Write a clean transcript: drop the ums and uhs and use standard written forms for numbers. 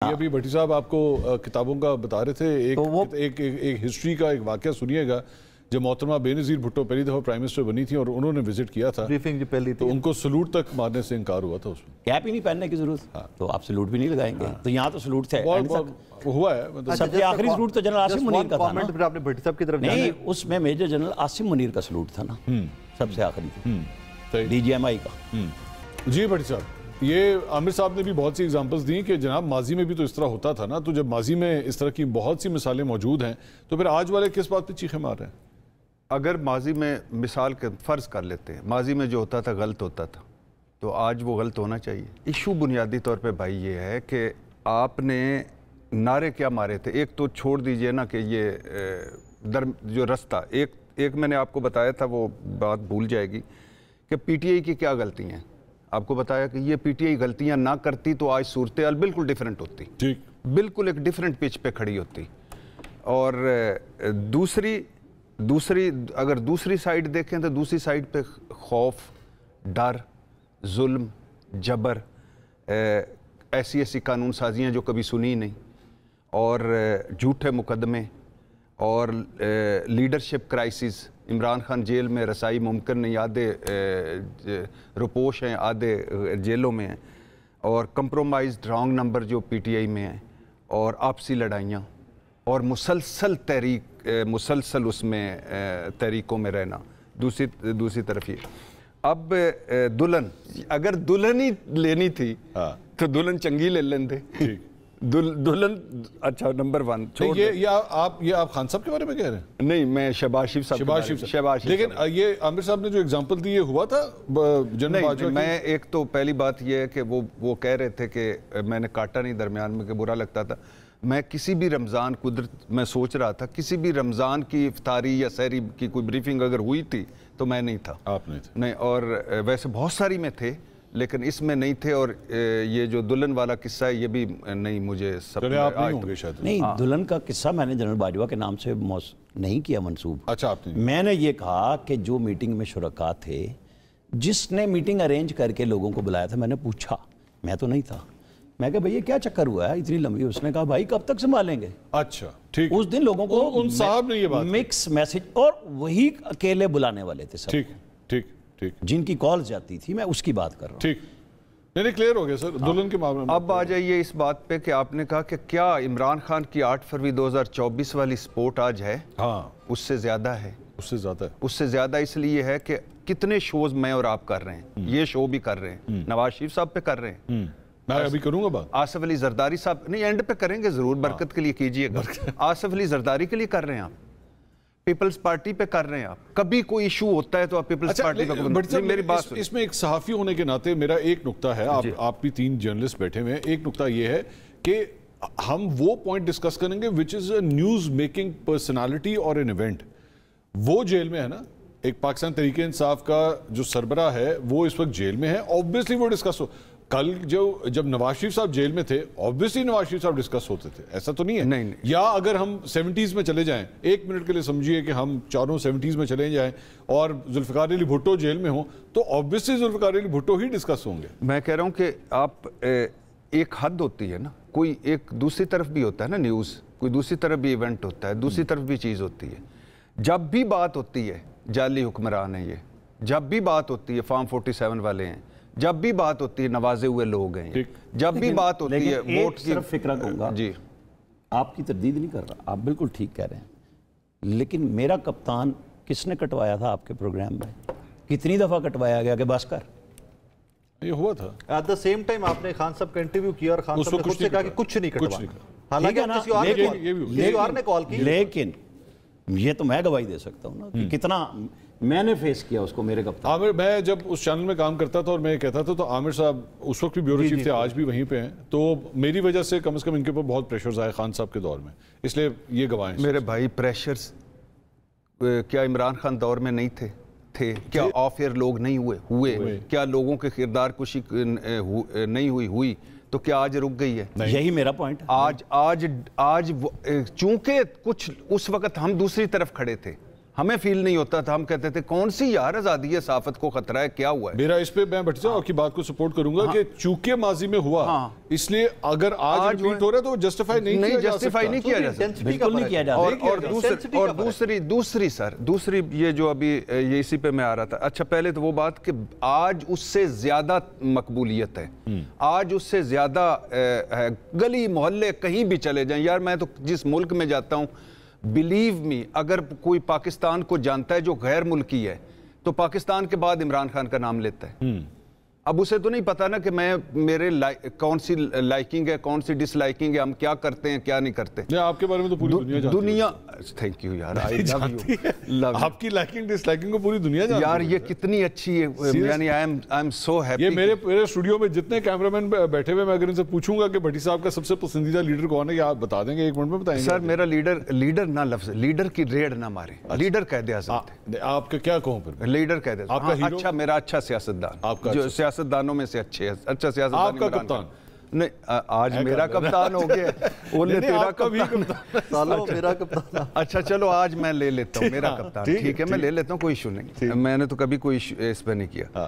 یہ ابھی بھٹی صاحب آپ کو کتابوں کا بتا رہے تھے، ایک ہسٹری کا ایک واقعہ سنیے گا جب محترمہ بے نظیر بھٹو پہلی دفعہ پرائم منسٹر بنی تھی اور انہوں نے وزٹ کیا تھا بریفنگ جو پہلی تو ان کو سلوٹ تک مارنے سے انکار ہوا تھا اس میں. کیپ ہی نہیں پہننے کی ضرورت تو آپ سلوٹ بھی نہیں لگائیں گے. تو یہاں تو سلوٹ تھے ہوا ہے. سب سے آخری سلوٹ تو جنرل عاصم منیر کا تھا نا. پھر آپ نے بھٹی صاحب کی طرف نہیں، اس میں میجر جنرل عاصم منیر کا سلوٹ تھا نا سب سے آخری ڈی جی ایم آئی کا. جی بھٹی صاحب، یہ عامر صاحب نے بھی بہت سی ایگزامپلز دیں کہ جناب ماضی میں بھی تو اس طرح ہوتا تھا نا. تو جب ماضی میں اس طرح کی بہت سی مثالیں موجود ہیں تو پھر آج والے کس بات پہ چیخیں مار رہے ہیں؟ اگر ماضی میں مثال کے فرض کر لیتے ہیں ماضی میں جو ہوتا تھا غلط ہوتا تھا تو آج وہ غلط ہونا چاہیے. ایشو بنیادی طور پہ بھائی یہ ہے کہ آپ نے نعرے کیا مارے تھے. ایک تو چھوڑ دیجئے نا کہ یہ جو رستہ ایک میں نے آپ کو بتایا تھا، وہ بات بھول جائے گی کہ پی ٹی آئی کی کیا غلطیاں ہیں. آپ کو بتایا کہ یہ پی ٹی آئی غلطیاں نہ کرتی تو آج صورتحال بالکل ڈیفرنٹ ہوتی، بالکل ایک ڈیفرنٹ پچ پہ کھڑی ہوتی. اور اگر دوسری سائیڈ دیکھیں تو دوسری سائیڈ پہ خوف، ڈر، ظلم، جبر، ایسی قانون سازیاں جو کبھی سنی نہیں، اور جھوٹے مقدمے اور leadership crisis. Imran Khan jail میں رسائی ممکن نہیں، آدھے رپوش ہیں، آدھے جیلوں میں ہیں، اور کمپرومائزڈ رانگ نمبر جو پی ٹی آئی میں ہیں، اور آپسی لڑائیاں، اور مسلسل اس میں تحریکوں میں رہنا. دوسری طرف یہ اب دلہن، اگر دلہن ہی لینی تھی تو دلہن چنگی لے لیندے. دلہن اچھا نمبر 1. یہ آپ خان صاحب کے بارے میں کہہ رہے ہیں؟ نہیں، میں شہباز شریف صاحب. لیکن یہ عامر صاحب نے جو ایگزامپل دی، یہ ہوا تھا جنرل باجوہ؟ میں ایک تو پہلی بات یہ ہے کہ وہ کہہ رہے تھے کہ میں نے کاٹا نہیں درمیان میں کہ برا لگتا تھا. میں کسی بھی رمضان میں سوچ رہا تھا کسی بھی رمضان کی افطاری یا سحری کی کوئی بریفنگ اگر ہوئی تھی تو میں نہیں تھا. آپ نہیں تھے؟ نہیں. اور ویسے بہت ساری میں تھے لیکن اس میں نہیں تھے. اور یہ جو دلہن والا قصہ ہے یہ بھی نہیں مجھے آپ نہیں ہوں گے شاید. نہیں، دلہن کا قصہ میں نے جنرل باجوہ کے نام سے نہیں کیا منسوب. اچھا، آپ نے؟ میں نے یہ کہا کہ جو میٹنگ میں شرکاء تھے، جس نے میٹنگ ارینج کر کے لوگوں کو بلایا تھا، میں نے پوچھا، میں تو نہیں تھا، میں کہا بھئی یہ کیا چکر ہوا ہے اتنی لمبی؟ اس نے کہا بھائی کب تک سنبھالیں گے. اچھا ٹھیک. اس دن لوگوں کو ان صاحب نے یہ بات مکس میسج، اور وہی اکیلے بلانے والے تھے سب. ٹھیک. جن کی کالز جاتی تھی، میں اس کی بات کر رہا ہوں. ٹھیک. نہیں کلیئر ہو گیا سر دلہن کے معاملے میں. اب آ جائیے اس بات پہ کہ آپ نے کہا کہ کیا عمران خان کی 8 فروری 2024 والی سپورٹ آج ہے؟ ہاں، اس سے زیادہ ہے. اس سے زیادہ اس لیے ہے کہ کتنے شوز میں اور آپ کر رہے ہیں. یہ شو بھی کر رہے ہیں، نواز شریف صاحب پہ کر رہے ہیں. میں ابھی کروں گا بات. آصف علی زرداری صاحب نہیں، اینڈ پہ کریں گے ضرور، برکت کے لیے کیجئے گا. آصف علی زرداری کے لیے کر رہے ہیں آپ، پیپلز پارٹی پہ کر رہے ہیں آپ. کبھی کوئی ایشو ہوتا ہے تو آپ پیپلز پارٹی پہ. میری بات اس میں ایک صحافی ہونے کے ناطے میرا ایک نقطہ ہے، آپ بھی 3 جرنلسٹ بیٹھے ہوئے ہیں. ایک نقطہ یہ ہے کہ ہم وہ پوائنٹ ڈسکس کریں گے وچ از اے نیوز میکنگ پرسنالٹی اور این ایونٹ. وہ جیل میں ہے نا، ایک پاکستان تحریک انصاف کا جو سربراہ ہے وہ اس وقت جیل میں ہے. آبویسلی وہ ڈسکس ہو. کل جب نواز شریف صاحب جیل میں تھے، آبویسلی نواز شریف صاحب ڈسکس ہوتے تھے، ایسا تو نہیں ہے. نہیں. یا اگر ہم 70s میں چلے جائیں، 1 منٹ کے لیے سمجھیے کہ ہم چاروں 70s میں چلے جائیں اور ذوالفقار علی بھٹو جیل میں ہوں تو آبویسلی ذوالفقار علی بھٹو ہی ڈسکس ہوں گے. میں کہہ رہا ہوں کہ آپ ایک حد ہوتی ہے نا، کوئی ایک دوسری طرف بھی ہوتا ہے نا نیوز، کوئی دوسری طرف بھی ایونٹ ہوتا ہے، دوسری طرف بھی چیز ہوتی ہے. جب بھی بات ہوتی ہے جعلی حکمران ہیں یہ، جب بھی بات ہوتی ہے فارم 47 والے ہیں، جب بھی بات ہوتی ہے نوازے ہوئے لوگ ہیں، جب بھی بات ہوتی ہے ووٹ کی. صرف فکرہ کہوں گا، جی آپ کی تردید نہیں کر رہا، آپ بالکل ٹھیک کہہ رہے ہیں، لیکن میرا کپتان کس نے کٹوایا تھا آپ کے پروگرام میں؟ کتنی دفعہ کٹوایا گیا کہ بس کر؟ یہ ہوا تھا. ایٹ دا سیم ٹائم آپ نے خان صاحب کا انٹرویو کیا اور خان صاحب نے خود سے کہا کہ کچھ نہیں کٹوا. حالانکہ کسی اور نے کال کی. لیکن یہ تو میں گواہی دے سکتا ہوں نا کہ کتنا میں نے فیس کیا اس کو. میرے کپتان عامر، میں جب اس چینل میں کام کرتا تھا اور میں کہتا تھا تو عامر صاحب اس وقت بھی بیورو چیف تھے، آج بھی وہیں پہ ہیں، تو میری وجہ سے کم از کم ان کے اوپر بہت پریشرز آئے خان صاحب کے دور میں، اس لیے یہ گواہیں. میرے بھائی پریشرز کیا عمران خان دور میں نہیں تھے؟ کیا آف ایئر لوگ نہیں ہوئے؟ کیا لوگوں کے کردار کشی نہیں ہوئی تو کیا آج رک گئی ہے؟ یہی میرا پوائنٹ. آج چونکہ کچھ اس وقت ہم دوسری طرف کھڑے تھے، ہمیں فیل نہیں ہوتا تھا, ہم کہتے تھے کون سی یار آزادی ہے, صحافت کو خطرہ ہے, کیا ہوا ہے. میرا اس پہ میں بھٹی صاحب آپ کی بات کو سپورٹ کروں گا کہ چونکہ ماضی میں ہوا اس لیے اگر آج ریپیٹ ہو رہا ہے تو جسٹیفائی نہیں کیا جا سکتا. بالکل نہیں کیا جا سکتا. اور دوسری سر دوسری یہ جو ابھی یہ اسی پہ میں آ رہا تھا. اچھا پہلے تو وہ بات کہ آج اس سے زیادہ مقبولیت ہے, آج اس سے زیادہ گلی محلے کہیں بھی چلے جائیں یار, میں تو جس ملک میں جاتا ہوں بلیو می, اگر کوئی پاکستان کو جانتا ہے جو غیر ملکی ہے تو پاکستان کے بعد عمران خان کا نام لیتا ہے. اب اسے تو نہیں پتا نا کہ میں میرے کون سی لائکنگ ہے, کون سی ڈس لائکنگ ہے, ہم کیا کرتے ہیں کیا نہیں کرتے. آپ کے بارے میں تو پوری دنیا جانتی ہے. دنیا تھینک یو یار, آپ کی لائکنگ ڈس لائکنگ کو پوری دنیا جانتی ہے یار, یہ کتنی اچھی ہے, یعنی آئی ایم سو ہیپی. یہ میرے اسٹوڈیو میں جتنے کیمرہ مین بیٹھے ہوئے, میں اگر ان سے پوچھوں گا کہ بھٹی صاحب کا سب سے پسندیدہ لیڈر کون ہے, یہ آپ بتا دیں گے, ایک منٹ میں بتائیں گے. سر میرا لیڈر نہ لفظ لیڈر کی ریڑ نہ مارے, لیڈر قائد اعظم. آپ کا کیا کہوں پھر, لیڈر قائد اعظم. اچھا میرا اچھا سیاستدان, جو سیاستدانوں میں سے اچھا سیاست. آپ کا کپتان نہیں, آج میرا کپتان ہو گیا, بولے تیرا کپتان. اچھا چلو آج میں لے لیتا ہوں میرا کپتان, ٹھیک ہے میں لے لیتا ہوں, کوئی ایشو نہیں. میں نے تو کبھی کوئی اس پہ نہیں کیا.